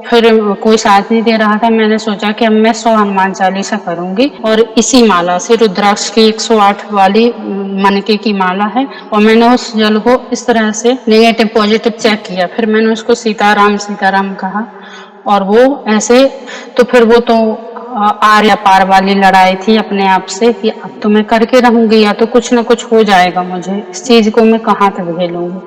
फिर कोई साथ नहीं दे रहा था। मैंने सोचा कि अब मैं 100 हनुमान चालीसा करूँगी और इसी माला से रुद्राक्ष की 108 वाली मनके की माला है और मैंने उस जल को इस तरह से नेगेटिव पॉजिटिव चेक किया। फिर मैंने उसको सीताराम कहा और वो ऐसे तो फिर वो तो आर या पार वाली लड़ाई थी अपने आप से कि अब तो मैं करके रहूंगी या तो कुछ ना कुछ हो जाएगा, मुझे इस चीज को मैं कहाँ तक झेलूंगी।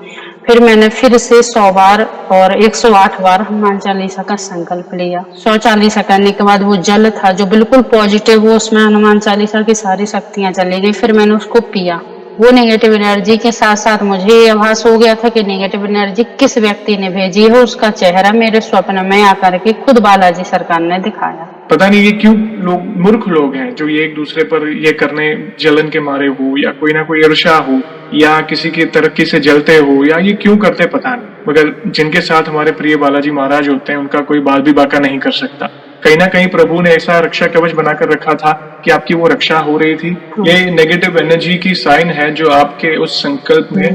फिर मैंने फिर से 100 बार और 108 बार हनुमान चालीसा का संकल्प लिया। 100 चालीसा करने के बाद वो जल था जो बिल्कुल पॉजिटिव, वो उसमें हनुमान चालीसा की सारी शक्तियां चली गई। फिर मैंने उसको पिया। वो नेगेटिव एनर्जी के साथ साथ मुझे ये आभास हो गया था कि नेगेटिव एनर्जी किस व्यक्ति ने भेजी है, उसका चेहरा मेरे स्वप्न में आकर के खुद बालाजी सरकार ने दिखाया। पता नहीं ये क्यों लोग, मूर्ख लोग हैं जो ये एक दूसरे पर ये करने जलन के मारे हो या कोई ना कोई ईर्ष्या हो या किसी की तरक्की से जलते हो या ये क्यों करते पता नहीं, मगर जिनके साथ हमारे प्रिय बालाजी महाराज होते हैं उनका कोई बाल भी बाका नहीं कर सकता। कहीं ना कहीं प्रभु ने ऐसा रक्षा कवच बनाकर रखा था कि आपकी वो रक्षा हो रही थी। ये नेगेटिव एनर्जी की साइन है जो आपके उस संकल्प में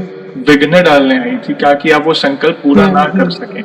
विघ्न डालने आई थी ताकि आप वो संकल्प पूरा ना कर सकें।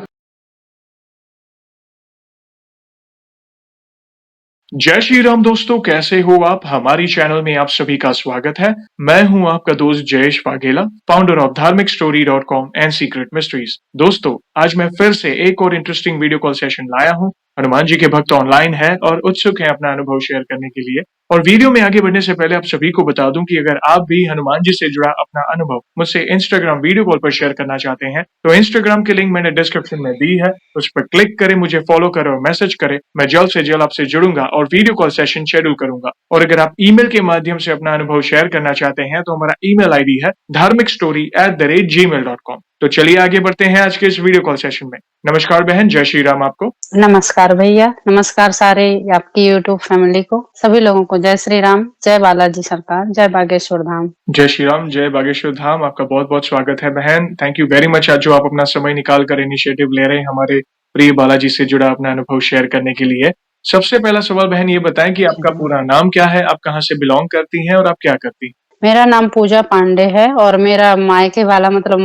जय श्री राम दोस्तों, कैसे हो आप? हमारी चैनल में आप सभी का स्वागत है। मैं हूं आपका दोस्त जयेश वाघेला, फाउंडर ऑफ धार्मिकस्टोरी.com एंड सीक्रेट मिस्ट्रीज। दोस्तों, आज मैं फिर से एक और इंटरेस्टिंग वीडियो कॉल सेशन लाया हूं। हनुमान जी के भक्त ऑनलाइन है और उत्सुक है अपना अनुभव शेयर करने के लिए। और वीडियो में आगे बढ़ने से पहले आप सभी को बता दूं कि अगर आप भी हनुमान जी से जुड़ा अपना अनुभव मुझसे इंस्टाग्राम वीडियो कॉल पर शेयर करना चाहते हैं तो इंस्टाग्राम की लिंक मैंने डिस्क्रिप्शन में दी है, उस पर क्लिक करें, मुझे फॉलो करें और मैसेज करें। मैं जल्द से जल्द आपसे जुड़ूंगा और वीडियो कॉल सेशन शेड्यूल करूंगा। और अगर आप ईमेल के माध्यम से अपना अनुभव शेयर करना चाहते हैं तो हमारा ईमेल आईडी है dharmikstory@gmail.com। तो चलिए आगे बढ़ते हैं आज के इस वीडियो कॉल सेशन में। नमस्कार बहन, जय श्री राम आपको। नमस्कार भैया, नमस्कार सारे आपकी यूट्यूब फैमिली को, सभी लोगों को जय श्री राम, जय बालाजी सरकार, जय बागेश्वर धाम। जय श्री राम, जय बागेश्वर धाम। आपका बहुत बहुत स्वागत है बहन। थैंक यू वेरी मच आज जो आप अपना समय निकाल कर इनिशिएटिव ले रहे हैं हमारे प्रिय बालाजी से जुड़ा अपना अनुभव शेयर करने के लिए। सबसे पहला सवाल बहन ये बताएं कि आपका पूरा नाम क्या है, आप कहाँ से बिलोंग करती हैं और आप क्या करती हैं? मेरा नाम पूजा पांडे है और मेरा मायके वाला मतलब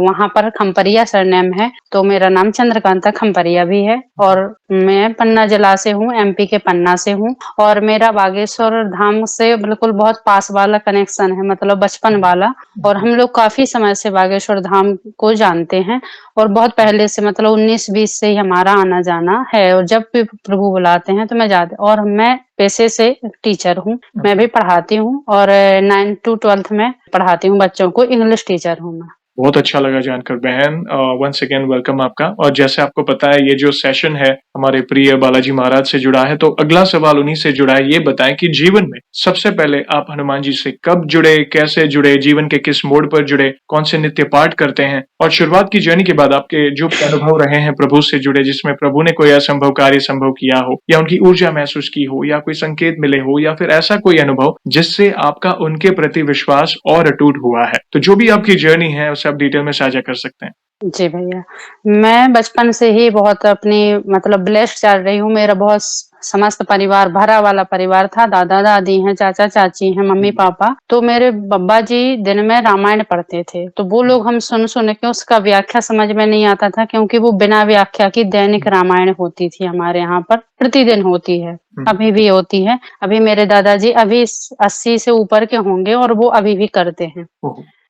वहाँ पर खम्परिया सरनेम है, तो मेरा नाम चंद्रकांता खम्परिया भी है। और मैं पन्ना जिला से हूँ, एमपी के पन्ना से हूँ। और मेरा बागेश्वर धाम से बिल्कुल बहुत पास वाला कनेक्शन है, मतलब बचपन वाला। और हम लोग काफी समय से बागेश्वर धाम को जानते हैं और बहुत पहले से, मतलब 19-20 से ही हमारा आना जाना है। और जब भी प्रभु बुलाते हैं तो मैं जाती। और मैं पेशे से टीचर हूँ, मैं भी पढ़ाती हूँ और 9 to 12th में पढ़ाती हूँ बच्चों को, इंग्लिश टीचर हूँ मैं। बहुत अच्छा लगा जानकर बहन। वंस अगेन वेलकम आपका। और जैसे आपको पता है ये जो सेशन है हमारे प्रिय बालाजी महाराज से जुड़ा है, तो अगला सवाल उन्हीं से जुड़ा है। ये बताएं कि जीवन में सबसे पहले आप हनुमान जी से कब जुड़े, कैसे जुड़े, जीवन के किस मोड़ पर जुड़े, कौन से नित्य पाठ करते हैं, और शुरुआत की जर्नी के बाद आपके जो अनुभव रहे हैं प्रभु से जुड़े, जिसमें प्रभु ने कोई असंभव कार्य संभव किया हो या उनकी ऊर्जा महसूस की हो या कोई संकेत मिले हो या फिर ऐसा कोई अनुभव जिससे आपका उनके प्रति विश्वास और अटूट हुआ है। तो जो भी आपकी जर्नी है उसे आप डिटेल में साझा कर सकते हैं। जी भैया, मैं बचपन से ही बहुत अपनी मतलब ब्लेस्ड चल रही हूँ। मेरा बहुत समस्त परिवार, भरा वाला परिवार था। दादा दादी हैं, चाचा चाची हैं, मम्मी पापा। तो मेरे बब्बा जी दिन में रामायण पढ़ते थे, तो वो लोग हम सुन सुन के उसका व्याख्या समझ में नहीं आता था, क्योंकि वो बिना व्याख्या की दैनिक रामायण होती थी हमारे यहाँ पर, प्रतिदिन होती है, अभी भी होती है। अभी मेरे दादाजी अभी 80 से ऊपर के होंगे और वो अभी भी करते हैं।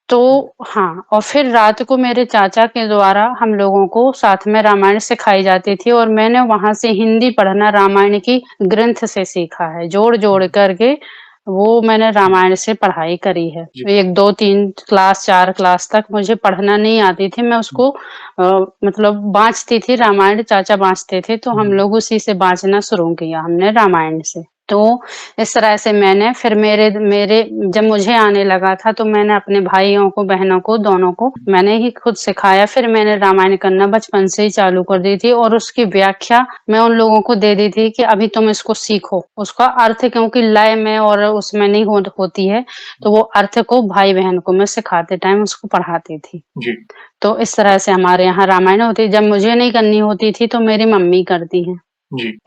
तो हाँ, और फिर रात को मेरे चाचा के द्वारा हम लोगों को साथ में रामायण सिखाई जाती थी और मैंने वहां से हिंदी पढ़ना रामायण की ग्रंथ से सीखा है, जोड़ जोड़ करके वो मैंने रामायण से पढ़ाई करी है। 1 2 3 क्लास 4 क्लास तक मुझे पढ़ना नहीं आती थी, मैं उसको मतलब बाँचती थी। रामायण चाचा बाँचते थे तो हम लोग उसी से बाँचना शुरू किया हमने रामायण से। तो इस तरह से मैंने फिर मेरे मेरे जब मुझे आने लगा था तो मैंने अपने भाइयों को, बहनों को, दोनों को मैंने ही खुद सिखाया। फिर मैंने रामायण करना बचपन से ही चालू कर दी थी और उसकी व्याख्या मैं उन लोगों को दे दी थी कि अभी तुम इसको सीखो, उसका अर्थ, क्योंकि लय में और उसमें नहीं होती है, तो वो अर्थ को भाई बहन को मैं सिखाते टाइम उसको पढ़ाती थी। तो इस तरह से हमारे यहाँ रामायण होती। जब मुझे नहीं करनी होती थी तो मेरी मम्मी करती हैं।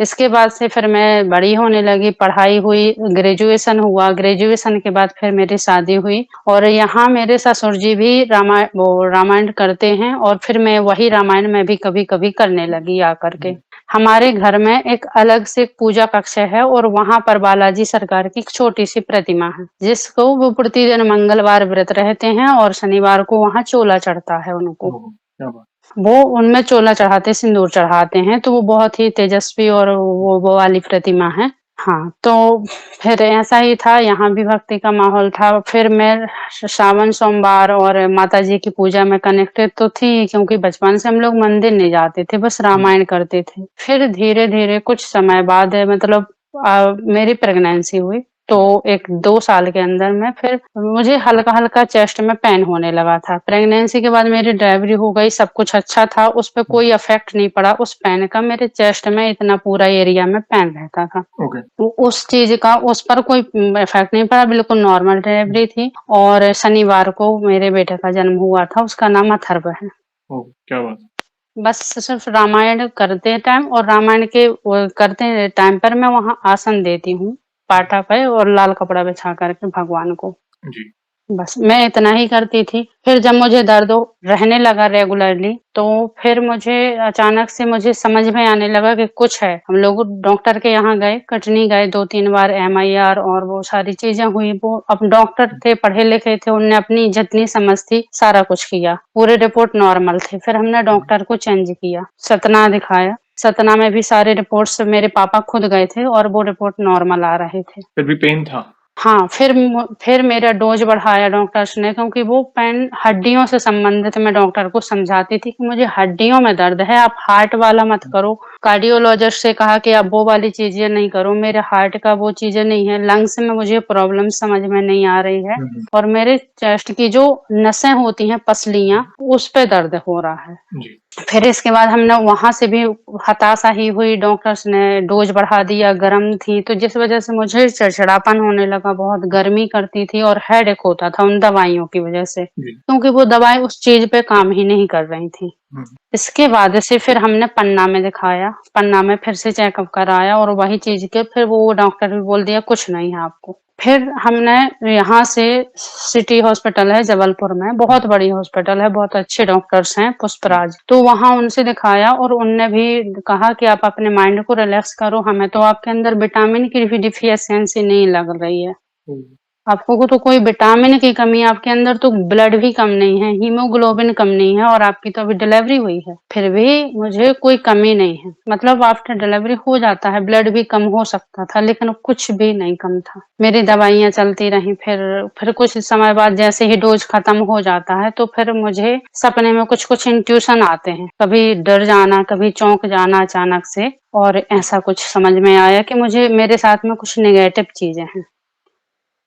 इसके बाद से फिर मैं बड़ी होने लगी, पढ़ाई हुई, ग्रेजुएशन हुआ, ग्रेजुएशन के बाद फिर मेरी शादी हुई और यहाँ मेरे ससुर जी भी रामायण करते हैं और फिर मैं वही रामायण में भी कभी-कभी करने लगी आकर के। हमारे घर में एक अलग से पूजा कक्ष है और वहाँ पर बालाजी सरकार की एक छोटी-सी प्रतिमा है, जिसको वो प्रतिदिन मंगलवार व्रत रहते हैं और शनिवार को वहाँ चोला चढ़ता है उनको। ओह! क्या बात वो उनमें चोला चढ़ाते, सिंदूर चढ़ाते हैं, तो वो बहुत ही तेजस्वी और वो वाली प्रतिमा है। हाँ, तो फिर ऐसा ही था, यहाँ भी भक्ति का माहौल था। फिर मैं श्रावण सोमवार और माताजी की पूजा में कनेक्टेड तो थी, क्योंकि बचपन से हम लोग मंदिर नहीं जाते थे, बस हुँ, रामायण करते थे। फिर धीरे-धीरे कुछ समय बाद मतलब मेरी प्रेग्नेंसी हुई, तो 1-2 साल के अंदर में फिर मुझे हल्का-हल्का चेस्ट में पेन होने लगा था। प्रेग्नेंसी के बाद मेरी डिलीवरी हो गई, सब कुछ अच्छा था, उस पे हुँ, कोई इफ़ेक्ट नहीं पड़ा उस पेन का। मेरे चेस्ट में इतना पूरा एरिया में पेन रहता था। ओके। तो उस चीज़ का उस पर कोई इफ़ेक्ट नहीं पड़ा, बिल्कुल नॉर्मल हुँ, डिलीवरी थी और शनिवार को मेरे बेटे का जन्म हुआ था, उसका नाम अथर्व है। ओह! क्या बात है। बस सिर्फ़ रामायण करते टाइम और रामायण के वो करते टाइम पर मैं वहाँ आसन देती हूँ, पाटा पे और लाल कपड़ा बिछा कर के भगवान को। जी। बस मैं इतना ही करती थी। फिर जब मुझे दर्द रहने लगा रेगुलरली, तो फिर मुझे अचानक से मुझे समझ में आने लगा कि कुछ है। हम लोग डॉक्टर के यहाँ गए, कटनी गए 2-3 बार एमआईआर और वो सारी चीज़ें हुई। वो अब डॉक्टर हुँ, थे, पढ़े-लिखे थे, उन्होंने अपनी जितनी समझ थी सारा कुछ किया। पूरे रिपोर्ट नॉर्मल थे। फिर हमने हुँ, डॉक्टर को चेंज किया, सतना दिखाया। सतना में भी सारे रिपोर्ट्स मेरे पापा खुद गए थे और वो रिपोर्ट नॉर्मल आ रहे थे। फिर भी पेन था? हाँ, फिर मेरा डोज़ बढ़ाया डॉक्टर्स ने, क्योंकि वो पेन हड्डियों से संबंधित, मैं डॉक्टर को समझाती थी कि मुझे हड्डियों में दर्द है, आप हार्ट वाला मत हुँ, करो। कार्डियोलॉजिस्ट से कहा कि आप वो वाली चीज़ें नहीं करो, मेरे हार्ट का वो चीज़ें नहीं है, लंग्स में मुझे प्रॉब्लम समझ में नहीं आ रही है हुँ, हुँ, और मेरे चेस्ट की जो नसें होती हैं, पसलियाँ, उस पे दर्द हो रहा है। जी। फिर इसके बाद हमने वहाँ से भी हताशा ही हुई, डॉक्टर्स ने डोज़ बढ़ा दिया, गरम थी, तो जिस वज़ह से मुझे चिड़चिड़ापन होने लगा, बहुत गर्मी करती थी और हेडेक होता था उन दवाइयों की वज़ह से, जी। क्योंकि वो दवाई उस चीज़ पे काम ही नहीं कर रही थी। हुँ, इसके बाद से फिर हमने पन्ना में दिखाया, पन्ना में फिर से चेकअप कराया और वही चीज़ के फिर वो डॉक्टर भी बोल दिया कुछ नहीं है आपको। फिर हमने यहाँ से सिटी हॉस्पिटल है जबलपुर में, हुँ, बहुत बड़ी हॉस्पिटल है, बहुत अच्छे डॉक्टर्स हैं जी। पुष्पराज, तो वहाँ उनसे दिखाया और उनने भी कहा कि आप अपने माइंड को रिलैक्स करो, हमें तो आपके अंदर विटामिन की भी डिफिशियंसी नहीं लग रही है। ओह! आपको को तो कोई विटामिन की कमी है, आपके अंदर तो ब्लड भी कम नहीं है, हीमोग्लोबिन कम नहीं है और आपकी तो अभी डिलीवरी हुई है। फिर भी मुझे कोई कमी नहीं है। मतलब आफ्टर डिलीवरी हो जाता है, ब्लड भी कम हो सकता था, लेकिन कुछ भी नहीं कम था। मेरी दवाइयाँ चलती रहीं, फिर कुछ समय बाद जैसे ही डोज़ खत्म हो जाता है, तो फिर मुझे सपने में कुछ-कुछ इंट्यूशन आते हैं। कभी डर जाना, कभी चौंक जाना अचानक से और ऐसा कुछ समझ में आया कि मुझे मेरे साथ में कुछ नेगेटिव चीज़ें हैं।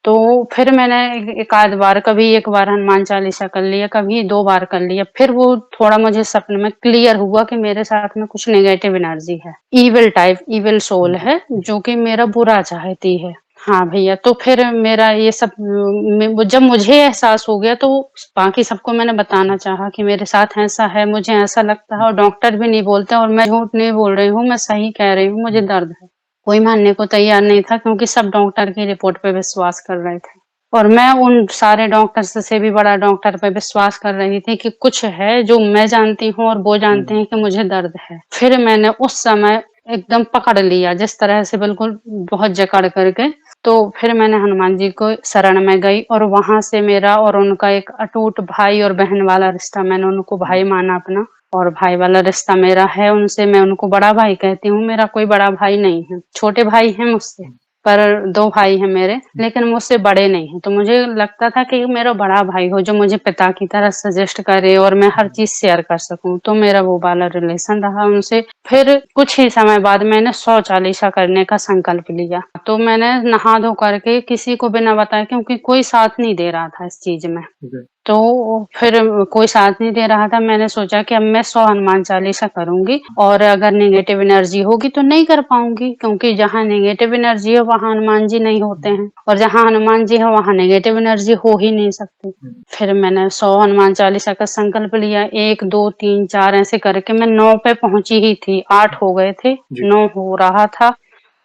तो फिर मैंने एक आध बार, कभी 1 बार हनुमान चालीसा कर लिया, कभी 2 बार कर लिया। फिर वो थोड़ा मुझे सपने में क्लियर हुआ कि मेरे साथ में कुछ नेगेटिव एनर्जी है। इविल टाइप, इविल सोल जी, है, जी। जो कि मेरा बुरा चाहती है। हाँ भैया, तो फिर मेरा ये सब जब मुझे एहसास हो गया, तो बाकी सबको मैंने बताना चाहा कि मेरे साथ ऐसा है, मुझे ऐसा लगता है और डॉक्टर भी नहीं बोलते और मैं झूठ नहीं बोल रही हूँ, मैं सही कह रही हूँ, मुझे हुँ, दर्द है। कोई मानने को तैयार नहीं था, क्योंकि सब डॉक्टर की रिपोर्ट पे विश्वास कर रहे थे और मैं उन सारे डॉक्टर्स से भी बड़ा डॉक्टर पे विश्वास कर रही थी कि कुछ है जो मैं जानती हूँ और वो जानते हुँ, हैं कि मुझे दर्द है। फिर मैंने उस समय एकदम पकड़ लिया, जिस तरह से बिल्कुल बहुत जकड़ करके, तो फिर मैंने हनुमान जी को शरण में गई और वहाँ से मेरा और उनका एक अटूट भाई और बहन वाला रिश्ता, मैंने उनको हुँ, भाई माना अपना और भाई वाला रिश्ता मेरा है उनसे, मैं उनको बड़ा भाई कहती हूँ, मेरा कोई बड़ा भाई नहीं है। छोटे भाई हैं मुझसे, हुँ, पर 2 भाई हैं मेरे, हुँ, लेकिन मुझसे बड़े नहीं हैं। तो मुझे लगता था कि मेरा बड़ा भाई हो, जो मुझे पिता की तरह सजेस्ट करे और मैं हर हुँ, चीज़ शेयर कर सकूँ, तो मेरा वो वाला रिलेशन रहा उनसे। फिर कुछ ही समय बाद मैंने 100 चालीसा करने का संकल्प लिया। तो मैंने नहा धो करके किसी को बिना बताए, क्योंकि कोई साथ नहीं दे रहा था इस चीज़ में। ओके। तो फिर कोई साथ नहीं दे रहा था, मैंने सोचा कि अब मैं 100 हनुमान चालीसा करूँगी और अगर नेगेटिव एनर्जी होगी तो नहीं कर पाऊँगी, क्योंकि जहाँ नेगेटिव एनर्जी है वहाँ हनुमान जी नहीं होते हैं और जहाँ हनुमान जी है वहाँ नेगेटिव एनर्जी हो ही नहीं सकती। हुँ, फिर मैंने 100 हनुमान चालीसा का संकल्प लिया, 1, 2, 3, 4 ऐसे करके मैं 9 पे पहुँची ही थी, 8 हो गए थे, जी। 9 हो रहा था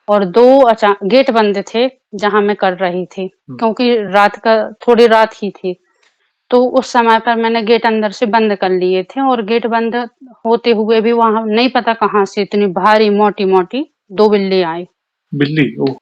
और 2 गेट बंद थे जहाँ मैं कर रही थी, हुँ, क्योंकि रात का थोड़ी रात ही थी। तो उस समय पर मैंने गेट अंदर से बंद कर लिए थे और गेट बंद होते हुए भी वहाँ नहीं पता कहाँ से इतनी भारी मोटी-मोटी 2 बिल्ली आई। बिल्ली, ओह!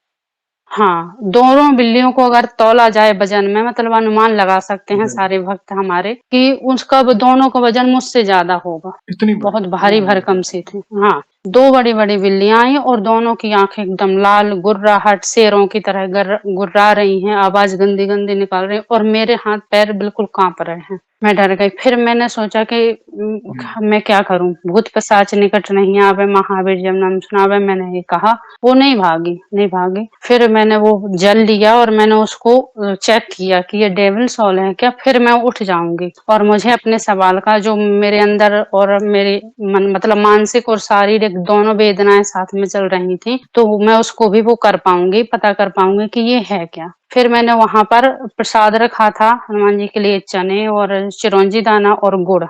हाँ, दोनों बिल्लियों को अगर तौला जाए वज़न में मतलब अनुमान लगा सकते हैं जी, सारे भक्त हमारे कि उसका व दोनों का वज़न मुझसे ज़्यादा होगा। इतनी बड़ी? बहुत भारी ओह माय भरकम गॉड! सी थी। हाँ, 2 बड़ी-बड़ी बिल्लियाँ आई और दोनों की आँखें एकदम लाल गुर्राहट शेरों की तरह गुर्रा रही हैं, आवाज़ गंदी-गंदी निकाल रही हैं और मेरे हाथ-पैर बिल्कुल काँप रहे हैं। मैं डर गई। फिर मैंने सोचा कि हुँ, मैं क्या करूँ? भूत पिशाच निकट नहीं आवे, महावीर जब नाम सुनावे, मैंने ये कहा। वो नहीं भागी, नहीं भागी। फिर मैंने वो जल लिया और मैंने उसको चेक किया कि ये डेविल सोल है क्या? फिर मैं उठ जाऊँगी और मुझे अपने सवाल का जो मेरे अंदर और मेरे मन मतलब मानसिक और शारीरिक दोनों वेदनाएँ साथ में चल रही थी, तो मैं उसको भी वो कर पाऊँगी, पता कर पाऊँगी कि ये है क्या? फिर मैंने वहाँ पर प्रसाद रखा था हनुमान जी के लिए चने और चिरौंजी दाना और गुड़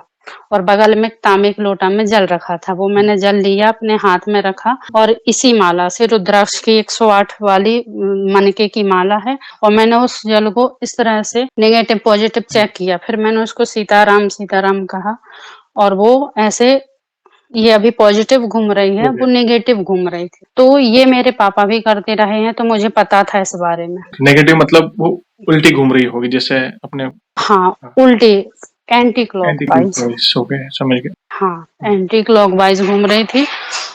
और बगल में तांबे के लोटा में जल रखा था। वो मैंने जल लिया, अपने हाथ में रखा और इसी माला से रुद्राक्ष की 108 वाली मनके की माला है और मैंने उस जल को इस तरह से नेगेटिव पॉजिटिव जी, चेक किया। फिर मैंने उसको सीताराम, सीताराम कहा और वो ऐसे ये अभी पॉजिटिव घूम रही है, वो ओके। नेगेटिव घूम रही थी। तो ये मेरे पापा भी करते रहे हैं, तो मुझे पता था इस बारे में। नेगेटिव मतलब वो उल्टी घूम रही होगी जैसे अपने हाँ, हाँ, उल्टी एंटी एंटी क्लॉकवाइज़। क्लॉकवाइज़ हो गए, समझ गया। हाँ, एंटी क्लॉकवाइज़ घूम रही थी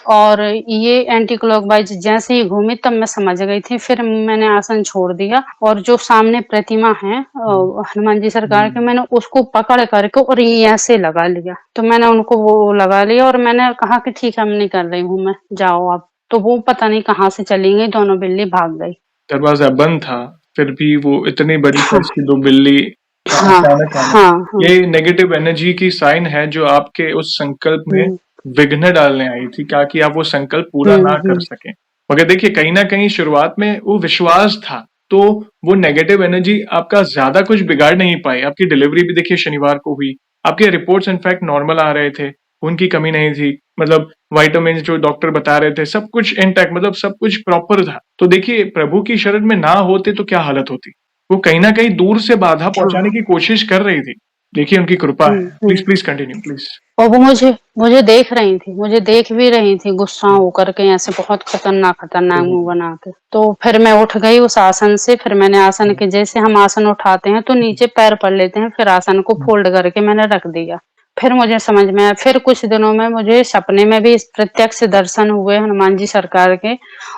और ये एंटी क्लॉकवाइज़ जैसे ही घूमी तब मैं समझ गई थी। फिर मैंने आसन छोड़ दिया और जो सामने प्रतिमा है हुँ, हनुमान जी सरकार के हुँ, मैंने उसको पकड़ करके और ये ऐसे लगा लिया। तो मैंने उनको वो लगा लिया और मैंने कहा कि ठीक है, अब नहीं कर रही हूँ मैं, जाओ आप। तो वो पता नहीं कहाँ से चली गई, दोनों बिल्ली भाग गई। दरवाज़ा बंद था, फिर भी वो इतनी बड़ी हाँ, साइज़ की 2 बिल्ली हाँ, अचानक आना, हाँ, हाँ। ये नेगेटिव एनर्जी की साइन है जो आपके उस संकल्प में हुँ, विघ्न डालने आई थी ताकि आप वो संकल्प पूरा हुँ, ना कर हुँ, सकें। मगर देखिए कहीं न कहीं शुरुआत में वो विश्वास था, तो वो नेगेटिव एनर्जी आपका ज़्यादा कुछ बिगाड़ नहीं पाई। आपकी डिलीवरी भी देखिए शनिवार को हुई, आपके रिपोर्ट्स इनफैक्ट नॉर्मल आ रहे थे, खून की कमी नहीं थी, मतलब विटामिन्स जो डॉक्टर बता रहे थे, सब कुछ इंटैक्ट मतलब सब कुछ प्रॉपर था। तो देखिए प्रभु की शरण में ना होते तो क्या हालत होती? वो कहीं न कहीं दूर से बाधा पहुँचाने हाँ, की कोशिश कर रही थी। देखिए उनकी कृपा हुँ, है। हुँ। Please, please continue please. और वो मुझे मुझे देख रही थी, मुझे देख भी रही थी गुस्सा होकर के ऐसे बहुत खतरनाक-खतरनाक हुँ, मुँह बना के। तो फिर मैं उठ गई उस आसन से, फिर मैंने आसन हुँ, के जैसे हम आसन उठाते हैं तो नीचे पैर पड़ लेते हैं, फिर आसन को हुँ, फ़ोल्ड करके मैंने रख दिया। फिर मुझे समझ में आया, फिर कुछ दिनों में मुझे सपने में भी प्रत्यक्ष दर्शन हुए हनुमान जी सरकार के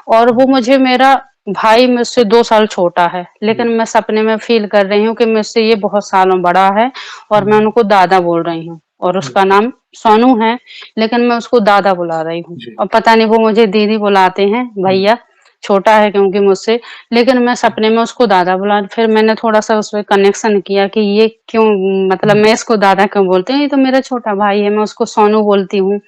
और वो मुझे मेरा भाई मुझसे 2 साल छोटा है, जी, लेकिन मैं सपने में फ़ील कर रही हूँ कि मुझसे ये बहुत सालों बड़ा है और मैं हुँ, उनको दादा बोल रही हूँ और जी, उसका नाम सोनू है, लेकिन मैं उसको दादा बुला रही हूँ जी, और पता नहीं वो मुझे दीदी बुलाते हैं, हुँ, भैया, छोटा है क्योंकि मुझसे, लेकिन मैं सपने में उसको दादा बुला फिर मैंने थोड़ा-सा उसमें कनेक्शन किया कि ये क्यों मतलब हुँ, मैं इसको दादा क्यों बोलती हूँ, ये तो मेरा छोटा भाई है, मैं उसको सोनू बोलती हूँ।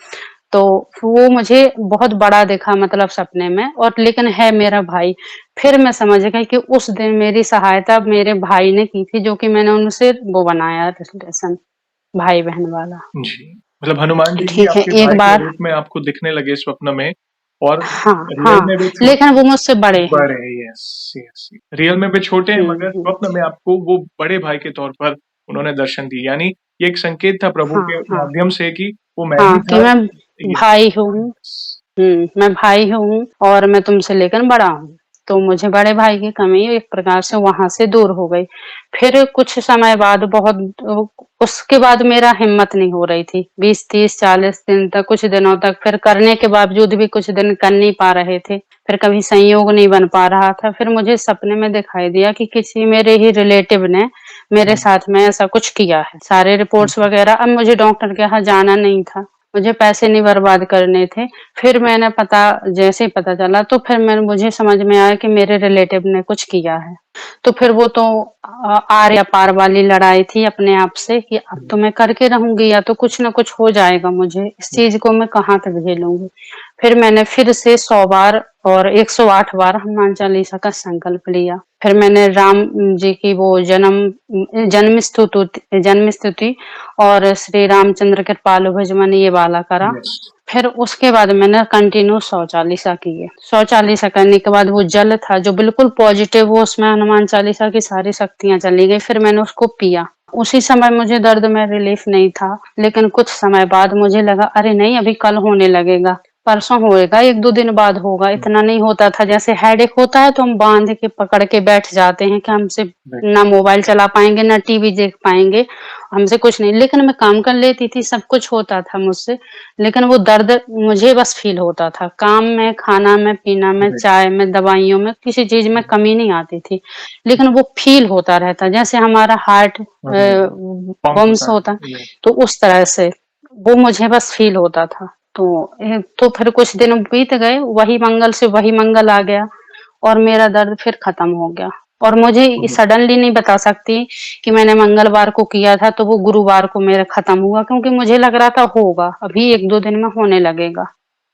तो वो मुझे बहुत बड़ा दिखा मतलब सपने में और लेकिन है मेरा भाई। फिर मैं समझ गई कि उस दिन मेरी सहायता मेरे भाई ने की थी, जो कि मैंने उनसे वो बनाया रिलेशन भाई-बहन वाला। जी। मतलब हनुमान कि जी भी ठीक है, आपके एक भाई के बार रूप में आपको दिखने लगे स्वप्न में और हाँ, रियल हाँ, में भी लेकिन वो मुझसे बड़े हैं। बड़े हैं, यस, यस। रियल में भी छोटे हैं हुँ, मगर हुँ। स्वप्न में आपको वो बड़े भाई के तौर पर उन्होंने दर्शन दिए। यानी ये एक संकेत था प्रभु के हाँ, हाँ, माध्यम से कि वो मैं ही हाँ, कि था। मैं यस, भाई हूँ। मैं भाई हूँ और मैं तुमसे लेकिन बड़ा हूँ। तो मुझे बड़े भाई की कमी एक प्रकार से वहाँ से दूर हो गई। फिर कुछ समय बाद उसके बाद मेरा हिम्मत नहीं हो रही थी। 20, 30, 40 दिन तक कुछ दिनों तक फिर करने के बावजूद भी कुछ दिन कर नहीं पा रहे थे। फिर कभी संयोग नहीं बन पा रहा था। फिर मुझे सपने में दिखाई दिया कि किसी मेरे ही रिलेटिव ने मेरे हुँ, साथ में ऐसा कुछ किया है। सारे हुँ, रिपोर्ट्स वग़ैरह अब मुझे डॉक्टर के यहाँ जाना नहीं था। मुझे पैसे नहीं बर्बाद करने थे। फिर मैंने जैसे ही पता चला तो फिर मुझे समझ में आया कि मेरे रिलेटिव ने कुछ किया है। तो फिर वो तो आर या पार वाली लड़ाई थी अपने आप से कि अब हुँ, तो मैं करके रहूँगी या तो कुछ न कुछ हो जाएगा मुझे, इस हुँ, चीज़ को मैं कहाँ तक झेलूँगी। फिर मैंने फिर से 100 बार और 108 बार हनुमान चालीसा का संकल्प लिया। फिर मैंने राम जी की वो जन्म स्तुति और श्री रामचंद्र कृपालु भजमन ये वाला करा। यस। फिर उसके बाद मैंने कंटिन्यू 100 चालीसा किए। 100 चालीसा करने के बाद वो जल था जो बिल्कुल पॉज़िटिव वो उसमें हनुमान चालीसा की सारी शक्तियाँ चली गई, फिर मैंने उसको पिया। उसी समय मुझे दर्द में रिलीफ नहीं था, लेकिन कुछ समय बाद मुझे लगा अरे नहीं अभी कल होने लगेगा, परसों होएगा, 1-2 दिन बाद होगा, हुँ, इतना नहीं होता था। जैसे हेडेक होता है तो हम बाँध के पकड़ के बैठ जाते हैं कि हमसे राइट, ना मोबाइल चला पाएँगे, ना टीवी देख पाएँगे, हमसे कुछ नहीं। लेकिन मैं काम कर लेती थी, सब कुछ होता था मुझसे, लेकिन वो दर्द मुझे बस फ़ील होता था। काम में, खाना में, पीना में, राइट, चाय में, दवाइयों में, किसी चीज़ में हुँ, कमी नहीं आती थी। लेकिन वो फ़ील होता रहता, जैसे हमारा हार्ट अरे वाह! पंप बम्स होता होता, है, यस, तो उस तरह से वो मुझे बस फ़ील होता था। तो फिर कुछ दिन बीत गए, वही मंगल से वही मंगल आ गया और मेरा दर्द फिर खत्म हो गया। और मुझे ओहो! सडनली नहीं बता सकती कि मैंने मंगलवार को किया था तो वो गुरुवार को मेरा खत्म हुआ, क्योंकि मुझे लग रहा था होगा, अभी 1-2 दिन में होने लगेगा।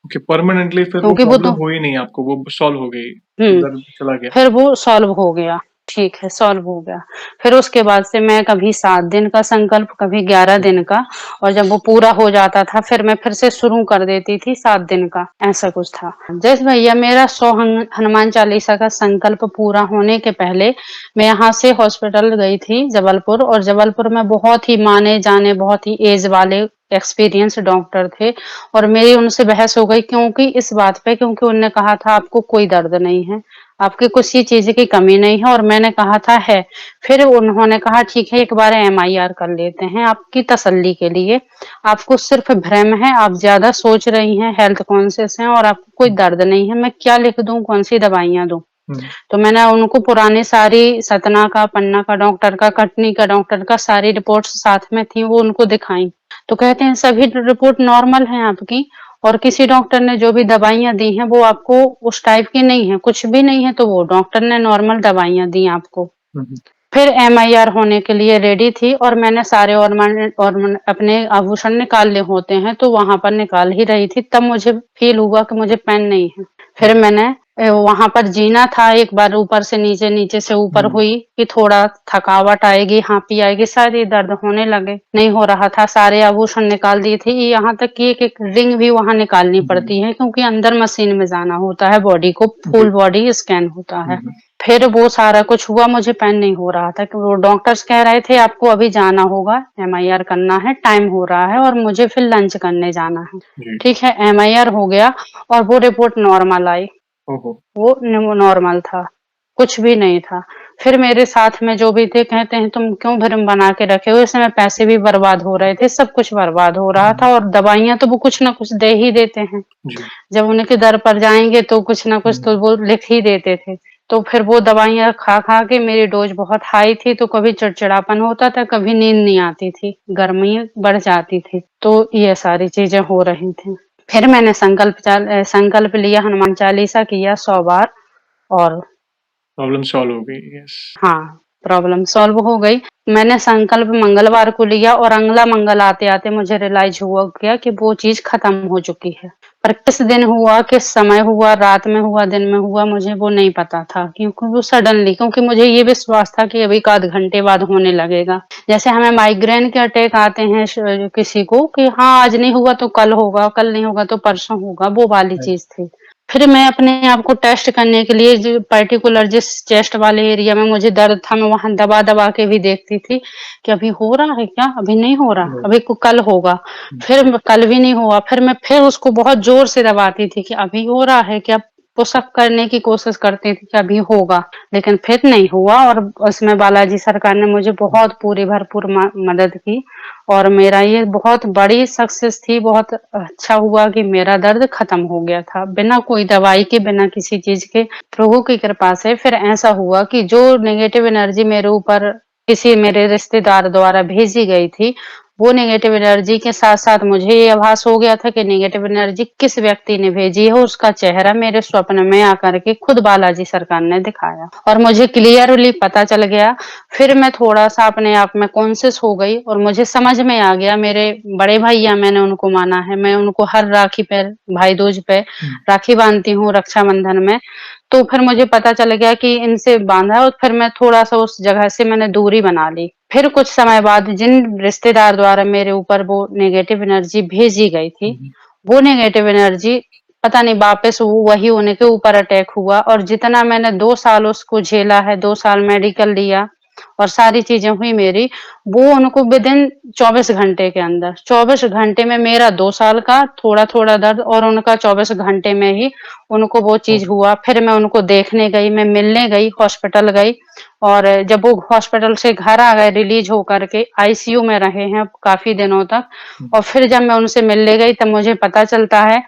ओके, परमानेंटली फिर वो क्योंकि वो तो प्रॉब्लम हुई नहीं आपको, वो सॉल्व हो गई, हुँ। दर्द चला गया। फिर वो सॉल्व हो गया, ठीक है, सॉल्व हो गया। फिर उसके बाद से मैं कभी 7 दिन का संकल्प, कभी 11 दिन ओके, का, और जब वो पूरा हो जाता था, फिर मैं फिर से शुरू कर देती थी 7 दिन का, ऐसा कुछ था। जैसे भैया मेरा 100 हनुमान चालीसा का संकल्प पूरा होने के पहले, मैं यहाँ से हॉस्पिटल गई थी जबलपुर, और जबलपुर में बहुत ही माने-जाने, बहुत ही एज वाले एक्सपीरियंस डॉक्टर थे, और मेरी उनसे बहस हो गई, क्योंकि इस बात पे, क्योंकि उन्होंने कहा था आपको कोई दर्द नहीं है। आपकी किसी चीज़ की कमी नहीं है, और मैंने कहा था है। फिर उन्होंने कहा ठीक है एक बार एमआईआर कर लेते हैं आपकी तसल्ली के लिए। आपको सिर्फ़ भ्रम है, आप ज़्यादा सोच रही हैं, हेल्थ कॉन्शियस हैं और आपको कोई हुँ, दर्द नहीं है। मैं क्या लिख दूँ, कौन-सी दवाइयाँ दूँ? हुँ, तो मैंने उनको पुरानी सारी सतना का, पन्ना का डॉक्टर का, कटनी का डॉक्टर का सारी रिपोर्ट्स साथ में थी, वो उनको दिखाई। तो कहते हैं सभी रिपोर्ट नॉर्मल हैं आपकी, और किसी डॉक्टर ने जो भी दवाइयाँ दी हैं वो आपको उस टाइप की नहीं है, कुछ भी नहीं है, तो वो डॉक्टर ने नॉर्मल दवाइयाँ दी आपको। हुँ, हुँ, फिर एमआईआर होने के लिए रेडी थी, और मैंने सारे ऑर्मन अपने आभूषण निकालने होते हैं, तो वहाँ पर निकाल ही रही थी, तब मुझे फ़ील हुआ कि मुझे पेन नहीं है। फिर राइट, मैंने वहाँ पर जीना था, एक बार ऊपर से नीचे, नीचे से ऊपर हुँ, हुई कि थोड़ा थकावट आएगी, हाँफी आएगी, शायद ये दर्द होने लगे। नहीं हो रहा था, सारे आभूषण निकाल दिए थे, यहाँ तक कि एक-एक रिंग भी वहाँ निकालनी जी, पड़ती है, क्योंकि अंदर मशीन में जाना होता है बॉडी को, जी, फुल बॉडी स्कैन होता हुँ, है। हुँ, फिर वो सारा कुछ हुआ, मुझे पेन नहीं हो रहा था, कि वो डॉक्टर्स कह रहे थे आपको अभी जाना होगा, एमआईआर करना है, टाइम हो रहा है, और मुझे फिर लंच करने जाना है। जी, ठीक है, एमआईआर हो गया और वो रिपोर्ट नॉर्मल आई, ओहो! वो नॉर्मल था, कुछ भी नहीं था। फिर मेरे साथ में जो भी थे कहते हैं तुम क्यों भ्रम बना के रखे हो, इस समय पैसे भी बर्बाद हो रहे थे, सब कुछ बर्बाद हो रहा हुँ, था, और दवाइयाँ तो वो कुछ ना कुछ दे ही देते हैं। जी, जब उनके दर पर जाएँगे तो कुछ ना कुछ तो हुँ, वो लिख ही देते थे। तो फिर वो दवाइयाँ खा-खा के मेरी डोज़ बहुत हाई थी, तो कभी चिड़चिड़ापन होता था, कभी नींद नहीं आती थी, गर्मी बढ़ जाती थी। तो ये सारी चीज़ें हो रही थी। फिर मैंने संकल्प लिया, हनुमान चालीसा किया 100 बार, और प्रॉब्लम सॉल्व हो गई, यस, हाँ, प्रॉब्लम सॉल्व हो गई। मैंने संकल्प मंगलवार को लिया, और अगला मंगल आते-आते मुझे रियलाइज़ हुआ क्या कि वो चीज़ खत्म हो चुकी है। पर किस दिन हुआ, किस समय हुआ, रात में हुआ, दिन में हुआ, मुझे वो नहीं पता था, क्योंकि वो सडनली, क्योंकि मुझे ये विश्वास था कि अभी 1 आध घंटे बाद होने लगेगा। जैसे हमें माइग्रेन के अटैक आते हैं किसी को कि हाँ, आज नहीं हुआ तो कल होगा, कल नहीं होगा तो परसों होगा, वो वाली राइट, चीज़ थी। फिर मैं अपने आप को टेस्ट करने के लिए जो पर्टिकुलर जिस चेस्ट वाले एरिया में मुझे दर्द था, मैं वहाँ दबा-दबा के भी देखती थी कि अभी हो रहा है क्या? अभी नहीं हो रहा, राइट, अभी कल होगा। हुँ, फिर कल भी नहीं हुआ, फिर मैं फिर उसको बहुत ज़ोर से दबाती थी कि अभी हो रहा है क्या? पुशअप करने की कोशिश करती थी कि अभी होगा, लेकिन फिर नहीं हुआ, और उसमें बालाजी सरकार ने मुझे हुँ, बहुत पूरी भरपूर मदद की, और मेरा ये बहुत बड़ी सक्सेस थी, बहुत अच्छा हुआ कि मेरा दर्द खत्म हो गया था, बिना कोई दवाई के, बिना किसी चीज़ के, प्रभु की कृपा से। फिर ऐसा हुआ कि जो नेगेटिव एनर्जी मेरे ऊपर किसी मेरे रिश्तेदार द्वारा भेजी गई थी, वो नेगेटिव एनर्जी के साथ-साथ मुझे ये आभास हो गया था कि नेगेटिव एनर्जी किस व्यक्ति ने भेजी है, उसका चेहरा मेरे स्वप्न में आकर के खुद बालाजी सरकार ने दिखाया, और मुझे क्लियरली पता चल गया। फिर मैं थोड़ा-सा अपने आप में कॉन्शियस हो गई, और मुझे समझ में आ गया, मेरे बड़े भैया मैंने उनको माना है, मैं उनको हर राखी पे, भाई दूज पे हुँ, राखी बाँधती हूँ, रक्षाबंधन में। तो फिर मुझे पता चल गया कि इनसे बाँधा, और फिर मैं थोड़ा-सा उस जगह से मैंने दूरी बना ली। फिर कुछ समय बाद जिन रिश्तेदार द्वारा मेरे ऊपर वो नेगेटिव एनर्जी भेजी गई थी, हुँ, वो नेगेटिव एनर्जी पता नहीं वापस वो वही उनके ऊपर अटैक हुआ, और जितना मैंने 2 साल उसको झेला है, 2 साल मेडिकल लिया, और सारी चीज़ें हुई मेरी, वो उनको विदिन 24 घंटे के अंदर, 24 घंटे में मेरा 2 साल का थोड़ा-थोड़ा दर्द और उनका 24 घंटे में ही उनको वो ओह! चीज़ हुआ। फिर मैं उनको देखने गई, मैं मिलने गई, हॉस्पिटल गई और जब वो हॉस्पिटल से घर आ गए रिलीज़ होकर के, आईसीयू में रहे हैं काफ़ी दिनों तक हुँ, और फिर जब मैं उनसे मिलने गई तब मुझे पता चलता है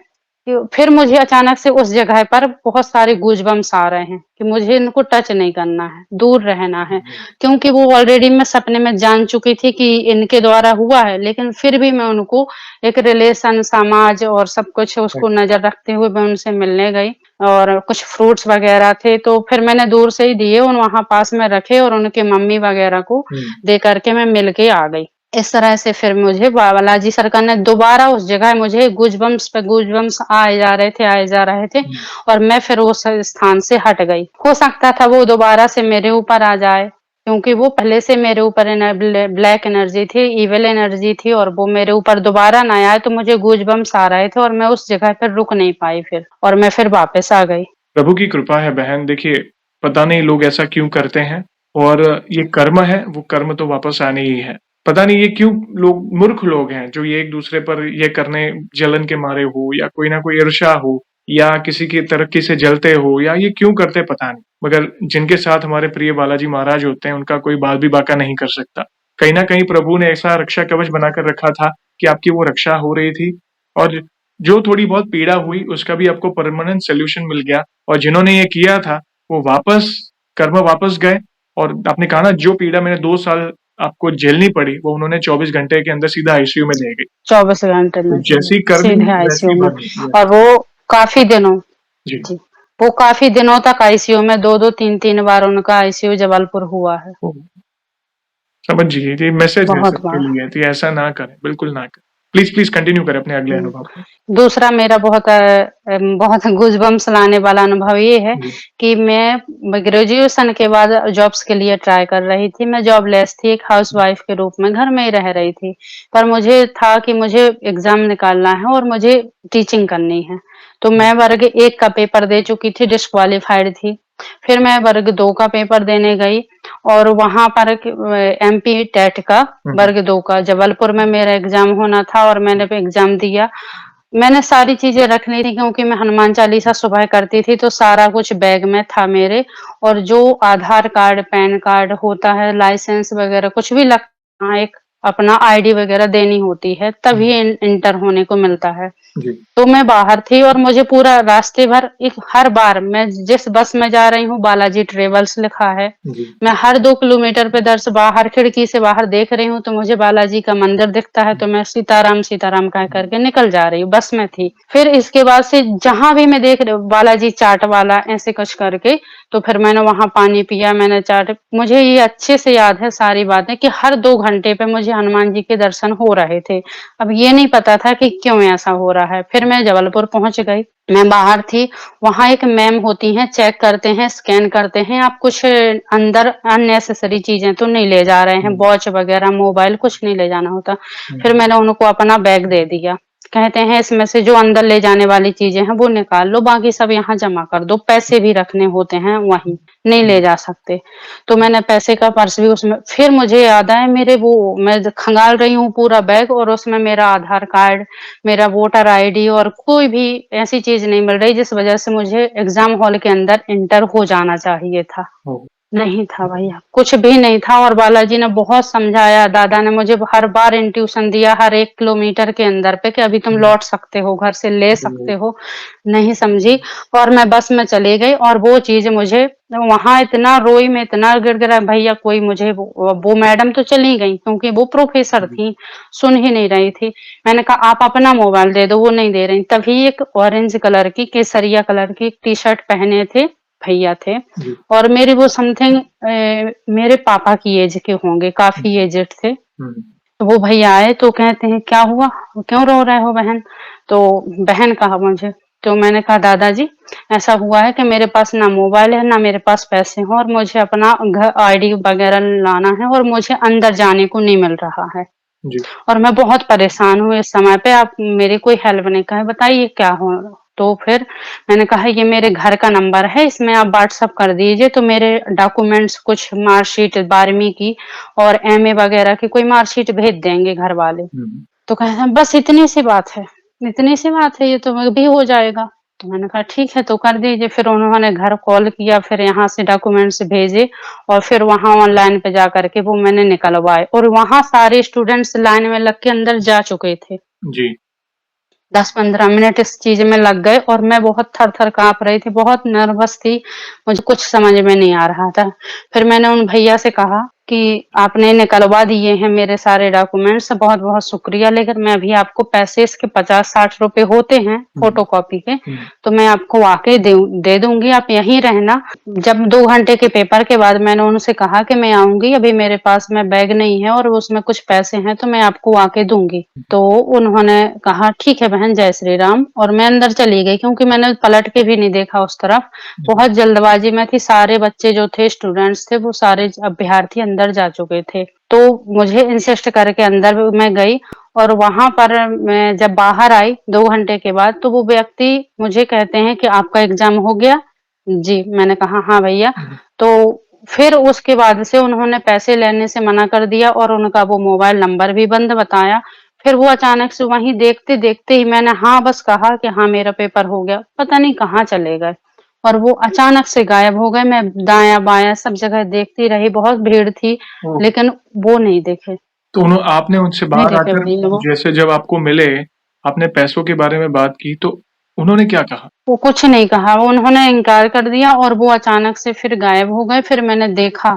कि फिर मुझे अचानक से उस जगह पर बहुत सारे गूज़बम्प्स आ रहे हैं कि मुझे इनको टच नहीं करना है, दूर रहना है। हुँ, क्योंकि वो ऑलरेडी मैं सपने में जान चुकी थी कि इनके द्वारा हुआ है, लेकिन फिर भी मैं उनको एक रिलेशन, समाज और सब कुछ उसको राइट, नज़र रखते हुए मैं उनसे मिलने गई और कुछ फ्रूट्स वग़ैरह थे, तो फिर मैंने दूर से ही दिए और वहाँ पास में रखे और उनके मम्मी वग़ैरह को हुँ, दे कर के मैं मिल के आ गई। इस तरह से फिर मुझे बालाजी सरकार ने दोबारा उस जगह मुझे गूज़बम्प्स पे गूज़बम्प्स आए जा रहे थे हुँ, और मैं फिर उस स्थान से हट गई। हो सकता था वो दोबारा से मेरे ऊपर आ जाए, क्योंकि वो पहले से मेरे ऊपर ब्लैक एनर्जी थी, इविल एनर्जी थी और वो मेरे ऊपर दोबारा ना आए तो मुझे गूज़बम्प्स आ रहे थे और मैं उस जगह पर रुक नहीं पाई फिर और मैं फिर वापस आ गई। प्रभु की कृपा है बहन। देखिए, पता नहीं लोग ऐसा क्यों करते हैं और ये कर्म है, वो कर्म तो वापस आने ही है। पता नहीं ये क्यों लोग मूर्ख लोग हैं जो ये एक-दूसरे पर ये करने जलन के मारे हो या कोई ना कोई ईर्ष्या हो या किसी की तरक्की से जलते हो या ये क्यों करते पता नहीं। मगर जिनके साथ हमारे प्रिय बालाजी महाराज होते हैं, उनका कोई बाल भी बाका नहीं कर सकता। कहीं न कहीं प्रभु ने ऐसा रक्षा कवच बनाकर रखा था कि आपकी वो रक्षा हो रही थी और जो थोड़ी बहुत पीड़ा हुई उसका भी आपको परमानेंट सॉल्यूशन मिल गया और जिन्होंने ये किया था वो वापस कर्म वापस गए और आपने कहा ना जो पीड़ा मैंने 2 साल आपको झेलनी पड़ी वो उन्होंने 24 घंटे के अंदर सीधा आईसीयू में ले गई। 24 घंटे तो में जैसी करनी सीधे आईसीयू वैसी में भरनी। यस, और वो काफ़ी दिनों जी। जी, वो काफ़ी दिनों तक आईसीयू में 2-2 3-3 बार उनका आईसीयू जबलपुर हुआ है, ओह! समझिए, ये मैसेज है बहुत सबके बार। लिए तो ऐसा ना करें, बिल्कुल ना करें। प्लीज़ कंटिन्यू करें अपने अगले हुँ। अनुभव को। दूसरा मेरा बहुत गूज़बम्प्स लाने वाला अनुभव ये है जी। कि मैं ग्रेजुएशन के बाद जॉब्स के लिए ट्राई कर रही थी। मैं जॉबलेस थी, एक हाउसवाइफ़ के रूप में घर में ही रह रही थी। पर मुझे था कि मुझे एग्ज़ाम निकालना है और मुझे टीचिंग करनी है। तो हुँ, मैं वर्ग 1 का पेपर दे चुकी थी, डिस्क्वालिफ़ाइड थी। फिर मैं वर्ग 2 का पेपर देने गई और वहाँ पर एमपी टेट का हुँ, हुँ, वर्ग 2 का जबलपुर में मेरा एग्ज़ाम होना था और मैंने भी एग्ज़ाम दिया। मैंने सारी चीज़ें रख ली थी क्योंकि मैं हनुमान चालीसा सुबह करती थी, तो सारा कुछ बैग में था मेरे और जो आधार कार्ड, पैन कार्ड होता है, लाइसेंस वगैरह कुछ भी लगता है, एक अपना आईडी वगैरह देनी होती है, हुँ, तभी इंटर होने को मिलता है। जी, तो मैं बाहर थी और मुझे पूरा रास्ते भर एक हर बार मैं जिस बस में जा रही हूँ बालाजी ट्रेवल्स लिखा है। जी, मैं हर 2 किलोमीटर पे इधर से बाहर खिड़की से बाहर देख रही हूँ तो मुझे बालाजी का मंदिर दिखता है तो मैं सीताराम, सीताराम कह कर के निकल जा रही हूँ, बस में थी। फिर इसके बाद से जहाँ भी मैं देख रही हूँ बालाजी चाट वाला ऐसे कुछ करके तो फिर मैंने वहाँ पानी पिया, मैंने चाट मुझे ये अच्छे से याद है सारी बातें कि हर 2 घंटे पे मुझे हनुमान जी के दर्शन हो रहे थे। अब ये नहीं पता था कि क्यों ऐसा हो रहा है। फिर मैं जबलपुर पहुँच गई। मैं बाहर थी, वहाँ एक मैम होती हैं, चेक करते हैं, स्कैन करते हैं, आप कुछ अंदर अननेसेसरी चीज़ें तो नहीं ले जा रहे हैं, हुँ, वॉच वगैरह, मोबाइल कुछ नहीं ले जाना होता। हुँ, फिर मैंने उनको अपना बैग दे दिया। कहते हैं इसमें से जो अंदर ले जाने वाली चीज़ें हैं वो निकाल लो, बाकी सब यहाँ जमा कर दो, पैसे भी रखने होते हैं वहीं, नहीं हुँ, ले जा सकते। तो मैंने पैसे का पर्स भी उसमें फिर मुझे याद आया मेरे वो मैं खंगाल रही हूँ पूरा बैग और उसमें मेरा आधार कार्ड, मेरा वोटर आईडी और कोई भी ऐसी चीज़ नहीं मिल रही जिस वज़ह से मुझे एग्ज़ाम हॉल के अंदर एंटर हो जाना चाहिए था। ओह! नहीं था भैया, कुछ भी नहीं था और बालाजी ने बहुत समझाया, दादा ने मुझे हर बार इंट्यूशन दिया हर 1 किलोमीटर के अंदर पे कि अभी तुम हुँ, लौट सकते हो, घर से ले सकते जी, हो। नहीं समझी और मैं बस में चली गई और वो चीज़ मुझे वहाँ इतना रोई मैं, इतना गिड़गिड़ाई भैया कोई मुझे वो मैडम तो चली गईं क्योंकि वो प्रोफ़ेसर जी, थीं, सुन ही नहीं रही थी। मैंने कहा आप अपना मोबाइल दे दो, वो नहीं दे रहीं। तभी एक ऑरेंज कलर की, केसरिया कलर की टी-शर्ट पहने थे, भैया थे जी, और मेरी वो समथिंग मेरे पापा की एज के होंगे, हुँ, काफ़ी एज्ड थे। हुँ, तो वो भैया आए तो कहते हैं, "क्या हुआ? क्यों रो रहे हो बहन?" तो बहन कहा मुझे, तो मैंने कहा, "दादाजी, ऐसा हुआ है कि मेरे पास ना मोबाइल है, ना मेरे पास पैसे हैं और मुझे अपना आईडी वगैरह लाना है और मुझे अंदर जाने को नहीं मिल रहा है जी, और मैं बहुत परेशान हूँ इस समय पे, आप मेरी कोई हेल्प नहीं" कहे, "बताइए क्या हो तो फिर मैंने कहा ये मेरे घर का नंबर है, इसमें आप व्हाट्सएप कर दीजिए तो मेरे डॉक्यूमेंट्स कुछ मार्कशीट 12वीं की और एमए वगैरह की कोई मार्कशीट भेज देंगे घर वाले। तो कह रहे हैं बस इतनी सी बात है, ये तो अभी हो जाएगा। तो मैंने कहा ठीक है तो कर दीजिए। फिर उन्होंने घर कॉल किया, फिर यहाँ से डॉक्यूमेंट्स भेजे और फिर वहाँ ऑनलाइन पे जा करके वो मैंने निकलवाए और वहाँ सारे स्टूडेंट्स लाइन में लग के अंदर जा चुके थे। जी। 10-15 मिनट इस चीज में लग गए और मैं बहुत थर-थर काँप रही थी, बहुत नर्वस थी, मुझे कुछ समझ में नहीं आ रहा था। फिर मैंने उन भैया से कहा कि आपने निकलवा दिए हैं मेरे सारे डॉक्यूमेंट्स, बहुत-बहुत शुक्रिया, लेकिन मैं अभी आपको पैसे इसके 50-60 रुपए होते हैं फोटोकॉपी के, तो मैं आपको आके दे दूँगी, आप यहीं रहना। जब 2 घंटे के पेपर के बाद मैंने उनसे कहा कि मैं आऊँगी, अभी मेरे पास में बैग नहीं है और उसमें कुछ पैसे हैं, तो मैं आपको आके दूँगी। तो उन्होंने कहा ठीक है बहन, जय श्री राम, और मैं अंदर चली गई क्योंकि मैंने पलट के भी नहीं देखा उस तरफ। बहुत जल्दबाजी में थी, सारे बच्चे जो थे स्टूडेंट्स थे वो सारे अभ्यर्थी अंदर जा चुके थे। तो मुझे इंसिस्ट करके अंदर मैं गई और वहाँ पर मैं जब बाहर आई 2 घंटे के बाद तो वो व्यक्ति मुझे कहते हैं कि आपका एग्ज़ाम हो गया? जी, मैंने कहा हाँ भैया। तो फिर उसके बाद से उन्होंने पैसे लेने से मना कर दिया और उनका वो मोबाइल नंबर भी बंद बताया। फिर वो अचानक से वहीं देखते-देखते ही मैंने हाँ बस कहा कि हाँ मेरा पेपर हो गया, पता नहीं कहाँ चले गए और वो अचानक से गायब हो गए। मैं दायाँ-बायाँ सब जगह देखती रही, बहुत भीड़ थी, ओह! लेकिन वो नहीं दिखे, तो आपने उनसे नहीं बाहर दिखे आकर भैया वो। जैसे जब आपको मिले, आपने पैसों के बारे में बात की, तो उन्होंने क्या कहा? वो कुछ नहीं कहा, वो उन्होंने इनकार कर दिया और वो अचानक से फिर गायब हो गए। फिर मैंने देखा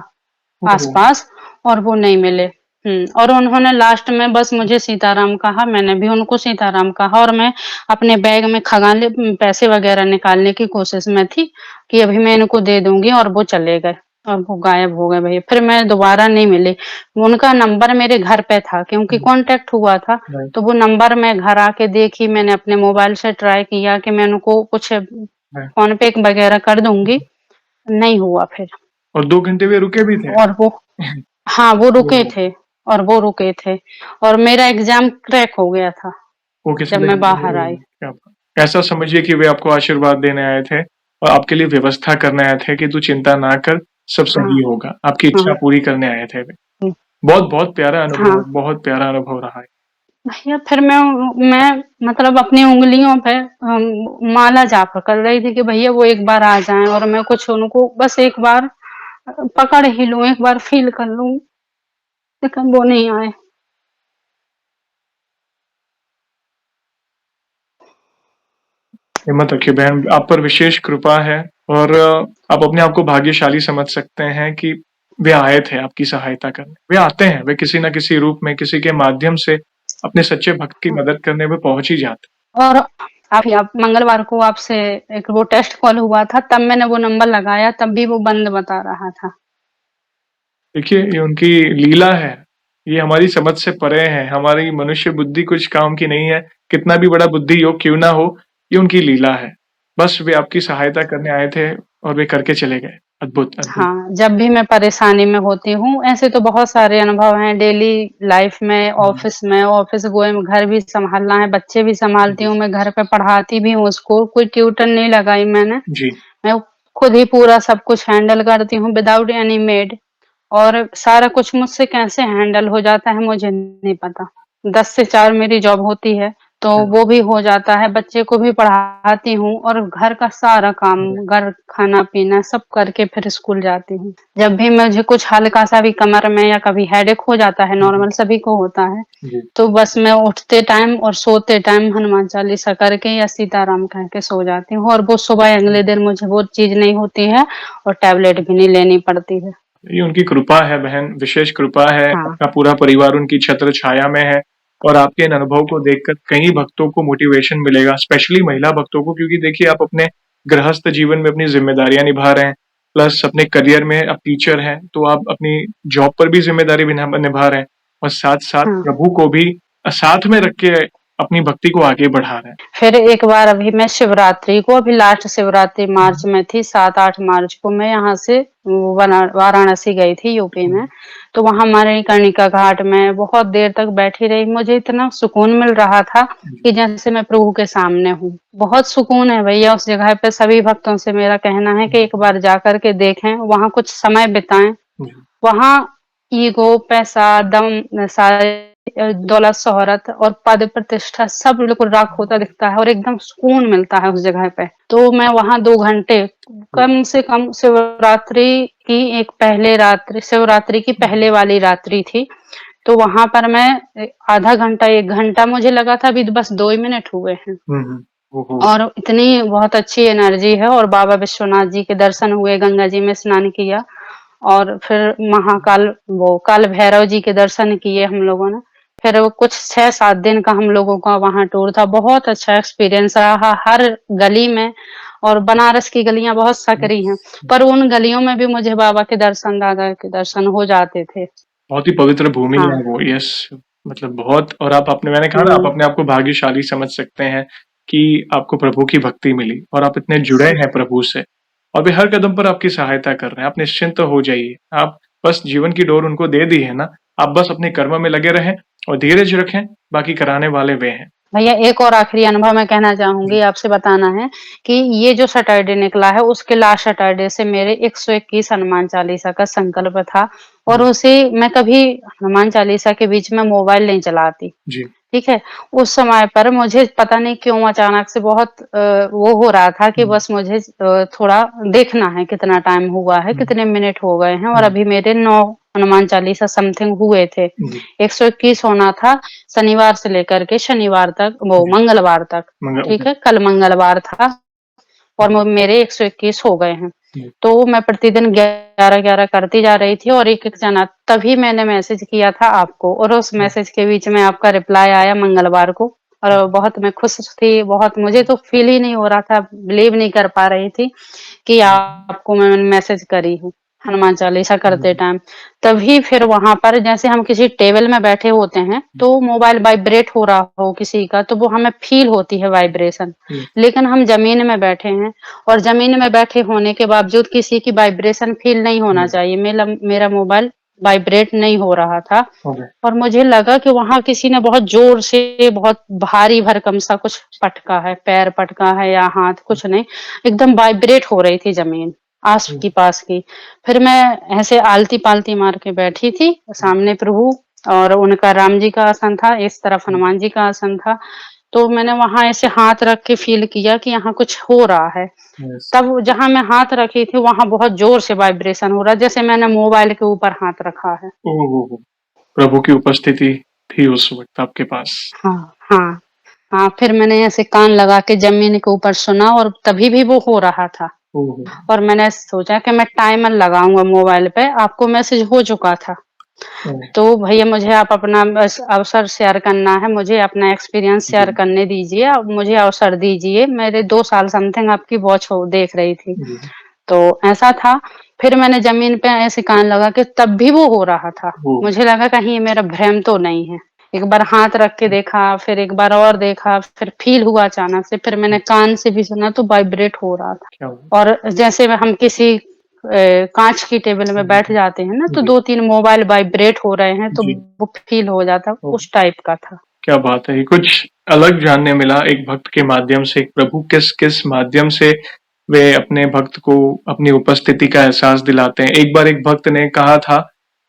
ओह! आस-पास और वो नहीं मिले। और उन्होंने लास्ट में बस मुझे सीताराम कहा, मैंने भी उनको सीताराम कहा और मैं अपने बैग में पैसे वग़ैरह निकालने की कोशिश में थी कि अभी मैं इनको दे दूँगी और वो चले गए और वो गायब हो गए भैया। फिर मैं दोबारा नहीं मिली। उनका नंबर मेरे घर पे था क्योंकि कॉन्टैक्ट हुआ था, राइट, तो वो नंबर मैं घर आके देखी, मैंने अपने मोबाइल से ट्राई किया कि मैं उनको कुछ राइट। फ़ोन पे वग़ैरह कर दूँगी, नहीं हुआ फिर। और 2 घंटे वे रुके भी थे? और वो हाँ, वो रुके ओह! थे और वो रुके थे और मेरा एग्ज़ाम क्रैक हो गया था, वो किसी जब दिन मैं बाहर आई। क्या बात। ऐसा समझिए कि वे आपको आशीर्वाद देने आए थे और आपके लिए व्यवस्था करने आए थे कि तू चिंता ना कर, सब हाँ, सही होगा। आपकी इच्छा हाँ, पूरी करने आए थे वे। हुँ, बहुत-बहुत प्यारा हाँ। अनुभव, बहुत प्यारा अनुभव रहा है। भैया फिर मैं मतलब अपनी उँगलियों पे माला जाप कर रही थी कि भैया वो एक बार आ जाएँ और मैं कुछ उनको बस एक बार पकड़ ही लूँ, एक बार फ़ील कर लूँ, लेकिन वो नहीं आए। हिम्मत रखिए बहन, आप पर विशेष कृपा है और आप अपने आप को भाग्यशाली समझ सकते हैं कि वे आए थे आपकी सहायता करने। वे आते हैं, वे किसी न किसी रूप में, किसी के माध्यम से अपने सच्चे भक्त की हाँ, मदद करने वे पहुँच ही जाते और आप मंगलवार को आपसे एक वो टेस्ट कॉल हुआ था, तब मैंने वो नंबर लगाया, तब भी वो बंद बता रहा था। हैं। देखिए, ये उनकी लीला है। ये हमारी समझ से परे है, हमारी मनुष्य बुद्धि कुछ काम की नहीं है। कितना भी बड़ा बुद्धि योग क्यों ना हो, ये उनकी लीला है। बस वे आपकी सहायता करने आए थे और वे करके चले गए। अद्भुत, अद्भुत। हाँ, जब भी मैं परेशानी में होती हूँ, ऐसे तो बहुत सारे अनुभव हैं डेली लाइफ में, हुँ, ऑफ़िस गोइंग, घर भी सँभालना है, बच्चे भी सँभालती जी, हूँ, मैं घर पे पढ़ाती भी हूँ उसको, कोई ट्यूटर नहीं लगाई मैंने। जी। मैं खुद ही पूरा सब कुछ हैंडल करती हूँ विदाउट एनी मेड और सारा कुछ मुझसे कैसे हैंडल हो जाता है मुझे नहीं पता। 10 से 4 मेरी जॉब होती है, तो हुँ, वो भी हो जाता है, बच्चे को भी पढ़ाती हूँ और घर का सारा काम, हुँ, घर खाना-पीना सब करके फिर स्कूल जाती हूँ। जब भी मुझे कुछ हल्का-सा भी कमर में या कभी हेडेक हो जाता है, हुँ, नॉर्मल सभी को होता है, जी। तो बस मैं उठते टाइम और सोते टाइम हनुमान चालीसा करके या सीताराम कह के सो जाती हूँ और वो सुबह अगले दिन मुझे वो चीज़ नहीं होती है और टैबलेट भी नहीं लेनी पड़ती है। ये उनकी कृपा है बहन, विशेष कृपा है, हाँ। आपका पूरा परिवार उनकी छत्र छाया में है और आपके इन अनुभव को देखकर कई भक्तों को मोटिवेशन मिलेगा, स्पेशली महिला भक्तों को क्योंकि देखिए आप अपने गृहस्थ जीवन में अपनी ज़िम्मेदारियाँ निभा रहे हैं, प्लस अपने करियर में आप टीचर हैं, तो आप अपनी जॉब पर भी ज़िम्मेदारी भी निभा रहे हैं और साथ-साथ हाँ, प्रभु को भी साथ में रख के अपनी भक्ति को आगे बढ़ा रहे हैं। फिर एक बार अभी मैं शिवरात्रि को, अभी लास्ट शिवरात्रि मार्च में थी, 7-8 मार्च को मैं यहाँ से वाराणसी गई थी यूपी में। तो वहाँ मणिकर्णिका घाट में बहुत देर तक बैठी रही। मुझे इतना सुकून मिल रहा था कि जैसे मैं प्रभु के सामने हूँ। बहुत सुकून है भैया उस जगह पे। सभी भक्तों से मेरा कहना है कि एक बार जा कर के देखें, वहाँ कुछ समय बिताएं। वहाँ ईगो, पैसा, दम, सारे दौलत, शोहरत और पद प्रतिष्ठा सब बिल्कुल राख होता दिखता है और एकदम सुकून मिलता है उस जगह पे। तो मैं वहाँ 2 घंटे, कम से कम शिवरात्रि की पहले वाली रात्रि थी। तो वहाँ पर मैं आधा घंटा, 1 घंटा मुझे लगा था अभी बस 2 ही मिनट हुए हैं। ओहो! और इतनी बहुत अच्छी एनर्जी है। और बाबा विश्वनाथ जी के दर्शन हुए, गंगा जी में स्नान किया और फिर महाकाल वो काल भैरव जी के दर्शन किए हम लोगों ने। फिर वो कुछ 6-7 दिन का हम लोगों का वहाँ टूर था। बहुत अच्छा एक्सपीरियंस रहा हर गली में। और बनारस की गलियाँ बहुत सकरी हैं, पर उन गलियों में भी मुझे बाबा के दर्शन, दादा के दर्शन हो जाते थे। बहुत ही पवित्र भूमि हाँ। है वो, यस। मतलब बहुत, और आप अपने, मैंने कहा ना, आप हुँ। अपने आप को भाग्यशाली समझ सकते हैं कि आपको प्रभु की भक्ति मिली और आप इतने जुड़े हैं प्रभु से और वे हर कदम पर आपकी सहायता कर रहे हैं। आप निश्चिंत हो जाइए। आप बस जीवन की डोर उनको दे दी है ना, आप बस अपने कर्म में लगे रहें और धीरज रखें, बाकी कराने वाले वे हैं। भैया एक और आखिरी अनुभव मैं कहना चाहूँगी, आपसे बताना है कि ये जो सैटरडे निकला है, उसके लास्ट सैटरडे से मेरे 121 हनुमान चालीसा का संकल्प था। और उसे मैं कभी हनुमान चालीसा के बीच में मोबाइल नहीं चलाती। जी। ठीक है? उस समय पर मुझे पता नहीं क्यों अचानक से बहुत वो हो रहा था कि बस मुझे थोड़ा देखना है कितना टाइम हुआ है, कितने मिनट हो गए हैं और अभी मेरे 9 हनुमान चालीसा समथिंग हुए थे। 121 होना था शनिवार से लेकर के शनिवार तक, वो मंगलवार तक। ठीक है? कल मंगलवार था और मेरे 121 हो गए हैं। तो मैं प्रतिदिन 11-11 करती जा रही थी और एक-एक जना, तभी मैंने मैसेज किया था आपको और उस मैसेज के बीच में आपका रिप्लाई आया मंगलवार को। और बहुत मैं खुश थी, बहुत मुझे तो फ़ील ही नहीं हो रहा था, बिलीव नहीं कर पा रही थी कि आपको मैं मैसेज करी हूँ, हनुमान चालीसा करते टाइम। तभी फिर वहाँ पर जैसे हम किसी टेबल में बैठे होते हैं, तो मोबाइल वाइब्रेट हो रहा हो किसी का, तो वो हमें फ़ील होती है वाइब्रेशन। लेकिन हम ज़मीन में बैठे हैं और ज़मीन में बैठे होने के बावजूद किसी की वाइब्रेशन फ़ील नहीं होना चाहिए। मेरा मोबाइल वाइब्रेट नहीं हो रहा था और मुझे लगा कि वहाँ किसी ने बहुत ज़ोर से, बहुत भारी भरकम सा कुछ पटका है, पैर पटका है या हाथ, कुछ नहीं, एकदम वाइब्रेट हो रही थी ज़मीन, आस की पास की। फिर मैं ऐसे आलती-पालती मार के बैठी थी, सामने प्रभु और उनका राम जी का आसन था, इस तरफ हनुमान जी का आसन था। तो मैंने वहाँ ऐसे हाथ रख के फ़ील किया कि यहाँ कुछ हो रहा है। तब जहाँ मैं हाथ रखी थी वहाँ बहुत ज़ोर से वाइब्रेशन हो रहा है, जैसे मैंने मोबाइल के ऊपर हाथ रखा है। ओह! प्रभु की उपस्थिति थी उस वक़्त आपके पास। हाँ, हाँ। हाँ, फिर मैंने ऐसे कान लगा के ज़मीन के ऊपर सुना और तभी भी वो हो रहा था। ओह! और मैंने सोचा कि मैं टाइमर लगाऊँगा मोबाइल पे, आपको मैसेज हो चुका था। ओह! तो भैया मुझे आप अपना बस अवसर शेयर करना है, मुझे अपना एक्सपीरियंस शेयर जी, करने दीजिए, आप मुझे अवसर दीजिए। मेरे 2 साल समथिंग आपकी वॉच हो देख रही थी। जी। तो ऐसा था, फिर मैंने ज़मीन पे ऐसे कान लगा के, तब भी वो हो रहा था। ओह! मुझे लगा कहीं ये मेरा भ्रम तो नहीं है। एक बार हाथ रख के देखा, फिर एक बार और देखा, फिर फ़ील हुआ अचानक से, फिर मैंने कान से भी सुना तो वाइब्रेट हो रहा था। क्या हुआ? और जैसे में हम किसी काँच की टेबल में बैठ जाते हैं ना, तो जी, 2-3 मोबाइल वाइब्रेट हो रहे हैं, तो जी। वो फ़ील हो जाता, ओह! उस टाइप का था। क्या बात है! ये कुछ अलग जानने मिला एक भक्त के माध्यम से। प्रभु किस-किस माध्यम से वे अपने भक्त को अपनी उपस्थिति का एहसास दिलाते हैं। एक बार एक भक्त ने कहा था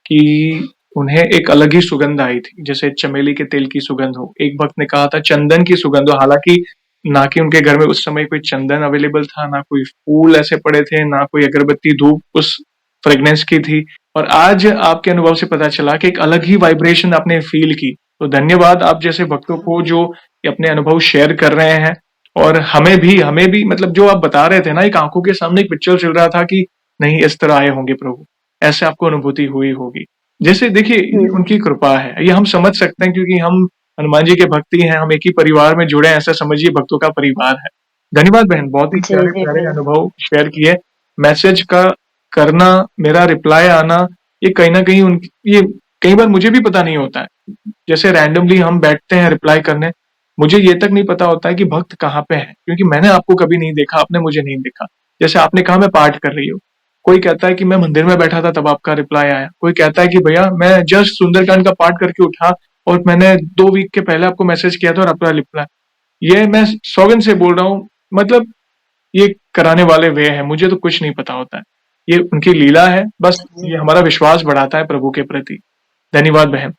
कि उन्हें एक अलग ही सुगंध आई थी, जैसे चमेली के तेल की सुगंध हो। एक भक्त ने कहा था चंदन की सुगंध हो, हालाँकि ना कि उनके घर में उस समय कोई चंदन अवेलेबल था, ना कोई फूल ऐसे पड़े थे, ना कोई अगरबत्ती, धूप उस फ्रेग्नेंस की थी। और आज आपके अनुभव से पता चला कि एक अलग ही वाइब्रेशन आपने फ़ील की। तो धन्यवाद आप जैसे भक्तों को जो ये अपने अनुभव शेयर कर रहे हैं। और हमें भी मतलब जो आप बता रहे थे ना, एक आँखों के सामने एक पिक्चर चल रहा था कि नहीं, इस तरह आए होंगे प्रभु। ऐसे आपको अनुभूति हुई होगी। जैसे देखिए, ये हुँ। उनकी कृपा है, ये हम समझ सकते हैं क्योंकि हम हनुमान जी के भक्ति हैं, हम एक ही परिवार में जुड़े हैं, ऐसा समझिए भक्तों का परिवार है। धन्यवाद बहन, बहुत ही जी, जी प्यारे-प्यारे भैया। अनुभव शेयर किए। मैसेज का करना, मेरा रिप्लाई आना, ये कहीं न कहीं ये कई बार मुझे भी पता नहीं होता है। जैसे रैंडमली हम बैठते हैं रिप्लाई करने, मुझे ये तक नहीं पता होता है कि भक्त कहाँ पे है, क्योंकि मैंने आपको कभी नहीं देखा, आपने मुझे नहीं देखा। जैसे आपने कहा मैं पाठ कर रही हूँ, कोई कहता है कि मैं मंदिर में बैठा था तब आपका रिप्लाई आया, कोई कहता है कि भैया मैं जस्ट सुंदरकांड का पाठ करके उठा और मैंने 2 वीक के पहले आपको मैसेज किया था और आपका रिप्लाई। ये मैं सौगन से बोल रहा हूँ, मतलब ये कराने वाले वे हैं, मुझे तो कुछ नहीं पता होता है। ये उनकी लीला है, बस ये हमारा विश्वास बढ़ाता है प्रभु के प्रति। धन्यवाद बहन।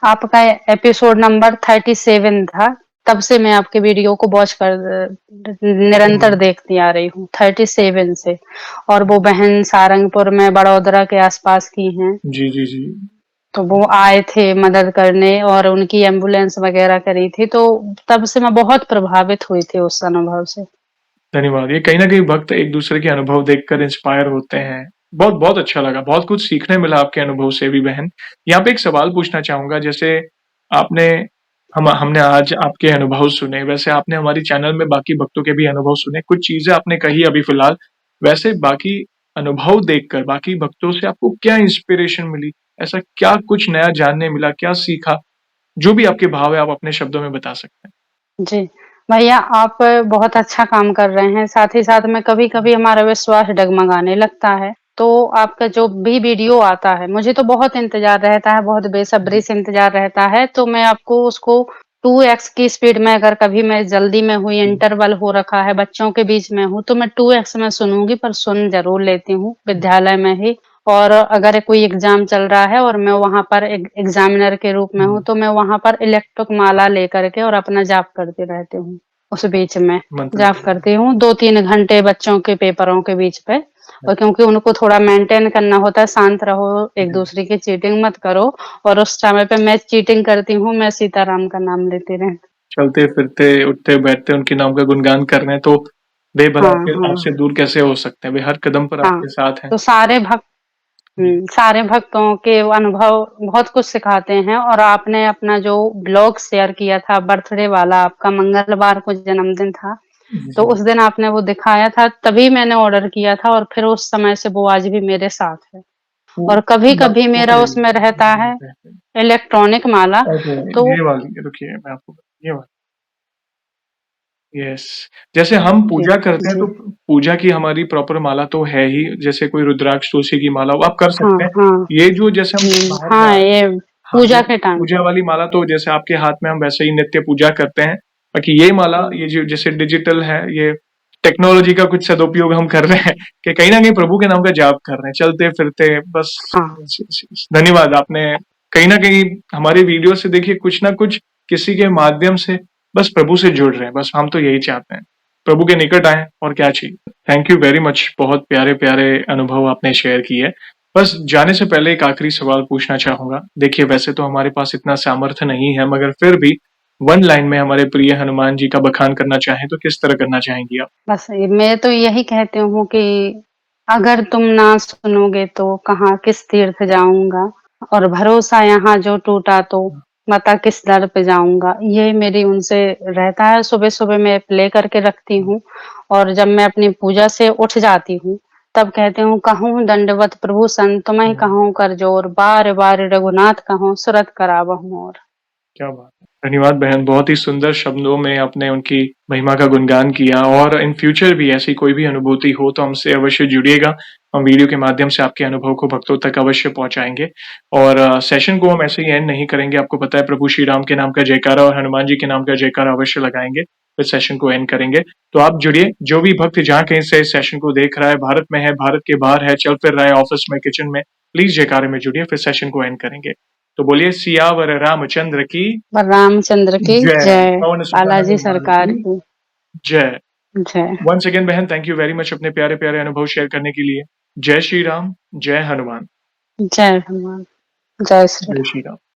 आपका एपिसोड नंबर 37 था, तब से मैं आपके वीडियो को वॉच कर निरंतर देखती आ रही हूँ 37 से। और वो बहन सारंगपुर में बड़ोदरा के आसपास की हैं, जी, जी, जी। तो वो आए थे मदद करने और उनकी एम्बुलेंस वगैरह करी थी, तो तब से मैं बहुत प्रभावित हुई थी उस अनुभव से। धन्यवाद। ये कहीं न कहीं भक्त एक दूसरे के अनुभव देखकर इंस्पायर होते हैं। बहुत बहुत अच्छा लगा, बहुत कुछ सीखने मिला आपके अनुभव से भी बहन। यहाँ पे एक सवाल पूछना चाहूँगा, जैसे आपने हमने आज आपके अनुभव सुने, वैसे आपने हमारी चैनल में बाकी भक्तों के भी अनुभव सुने, कुछ चीज़ें आपने कही अभी फ़िलहाल, वैसे बाकी अनुभव देखकर बाकी भक्तों से आपको क्या इंस्पिरेशन मिली? ऐसा क्या कुछ नया जानने मिला, क्या सीखा? जो भी आपके भाव है आप अपने शब्दों में बता सकते हैं। जी, भैया आप बहुत अच्छा काम कर रहे हैं, साथ ही साथ में कभी-कभी हमारा विश्वास डगमगाने लगता है, तो आपका जो भी वीडियो आता है, मुझे तो बहुत इंतज़ार रहता है, बहुत बेसब्री से इंतज़ार रहता है, तो मैं आपको उसको 2x की स्पीड में, अगर कभी मैं जल्दी में हुई, इंटरवल हो रखा है, बच्चों के बीच में हूँ, तो मैं 2x में सुनूँगी, पर सुन ज़रूर लेती हूँ, विद्यालय में ही। और अगर कोई एग्ज़ाम चल रहा है और मैं वहाँ पर एग्ज़ामिनर के रूप में हूँ, तो मैं वहाँ पर इलेक्ट्रिक माला लेकर के और अपना जाप करती रहती हूँ। उस बीच में मंत्र जाप करती हूँ 2-3 घंटे बच्चों के पेपरों के बीच पे, और क्योंकि उनको थोड़ा मेंटेन करना होता है, शांत रहो, एक-दूसरे की चीटिंग मत करो, और उस समय पे मैं चीटिंग करती हूँ, मैं सीताराम का नाम लेती रहती। चलते-फिरते, उठते-बैठते उनके नाम का गुणगान कर रहे हैं, तो बेभला हाँ, आपके हाँ, आपसे दूर कैसे हो सकते हैं? वे हर कदम पर हाँ। आपके साथ हैं। तो जी। सारे भक्तों के वो अनुभव बहुत कुछ सिखाते हैं, और आपने अपना जो ब्लॉग शेयर किया था बर्थडे वाला, आपका मंगलवार को जन्मदिन था, जी, तो जी। उस दिन आपने वो दिखाया था, तभी मैंने ऑर्डर किया था, और फिर उस समय से वो आज भी मेरे साथ है। वो और कभी-कभी ओके, मेरा उसमें रहता है इलेक्ट्रॉनिक माला, ओके, तो ये वाली रुकिए मैं आपको ये वाली यस, जैसे हम जी, पूजा करते हैं जी। तो पूजा की हमारी प्रॉपर माला तो है ही, जैसे कोई रुद्राक्ष तुलसी की माला वो आप कर हाँ, सकते हैं। हाँ। ये जो जैसे हम बाहर जा हाँ, रहे हैं, ये हाँ, पूजा ये के टाइम पूजा पे। वाली माला तो जैसे आपके हाथ में हम वैसे ही नित्य पूजा करते हैं। बाकी ये माला, हुँ, ये जो जैसे डिजिटल है, ये टेक्नोलॉजी का कुछ सदुपयोग हम कर रहे हैं कि कहीं न कहीं प्रभु के नाम का जाप कर रहे हैं, चलते-फिरते बस। हाँ। धन्यवाद, आपने कहीं न कहीं हमारे वीडियो से देखिए कुछ न कुछ किसी के माध्यम से बस प्रभु से जुड़ रहे हैं, बस हम तो यही चाहते हैं। प्रभु के निकट आएँ और क्या चाहिए। थैंक यू वेरी मच, बहुत प्यारे-प्यारे अनुभव आपने शेयर किए। बस जाने से पहले एक आखिरी सवाल पूछना चाहूँगा। देखिए वैसे तो हमारे पास इतना सामर्थ्य नहीं है, मगर फिर भी 1 लाइन में हमारे प्रिय हनुमान जी का बखान करना चाहें तो किस तरह करना चाहेंगी आप? बस मैं तो यही कहती हूँ कि अगर तुम ना सुनोगे तो कहाँ किस तीर्थ जाऊँगा, और भरोसा यहाँ जो टूटा तो बता किस दर पे जाऊँगा। ये मेरी उनसे रहता है, सुबह-सुबह मैं प्ले करके रखती हूँ, और जब मैं अपनी पूजा से उठ जाती हूँ, तब कहती हूँ, कहूँ दंडवत प्रभु संत तुम्हें कहूँ कर जोर, बार-बार रघुनाथ कहूँ सुरत करावहूँ और। क्या बात है! धन्यवाद बहन, बहुत ही सुंदर शब्दों में आपने उनकी महिमा का गुणगान किया और इन फ्यूचर भी ऐसी कोई भी अनुभूति हो तो हमसे अवश्य जुड़िएगा। हम वीडियो के माध्यम से आपके अनुभव को भक्तों तक अवश्य पहुँचाएँगे और सेशन को हम ऐसे ही एंड नहीं करेंगे। आपको पता है प्रभु श्री राम के नाम का जयकारा और हनुमान जी के नाम का जयकारा अवश्य लगाएँगे, फिर सेशन को एंड करेंगे। तो आप जुड़िए, जो भी भक्त जहाँ कहीं से इस सेशन को देख रहा है, भारत में है, भारत के बाहर है, चल फिर रहा है, ऑफ़िस में, किचन में, प्लीज़ जयकारे में जुड़िए, फिर सेशन को एंड करेंगे। तो बोलिए सियावर रामचंद्र की रामचंद्र की जय, जय, पवन सुत बालाजी हनुमान सरकार की की जय। जय। वंस अगेन बहन, थैंक यू वेरी मच अपने प्यारे-प्यारे अनुभव शेयर करने के लिए। जय श्री राम, जय हनुमान, जय हनुमान, जय श्री जय राम। श्री राम।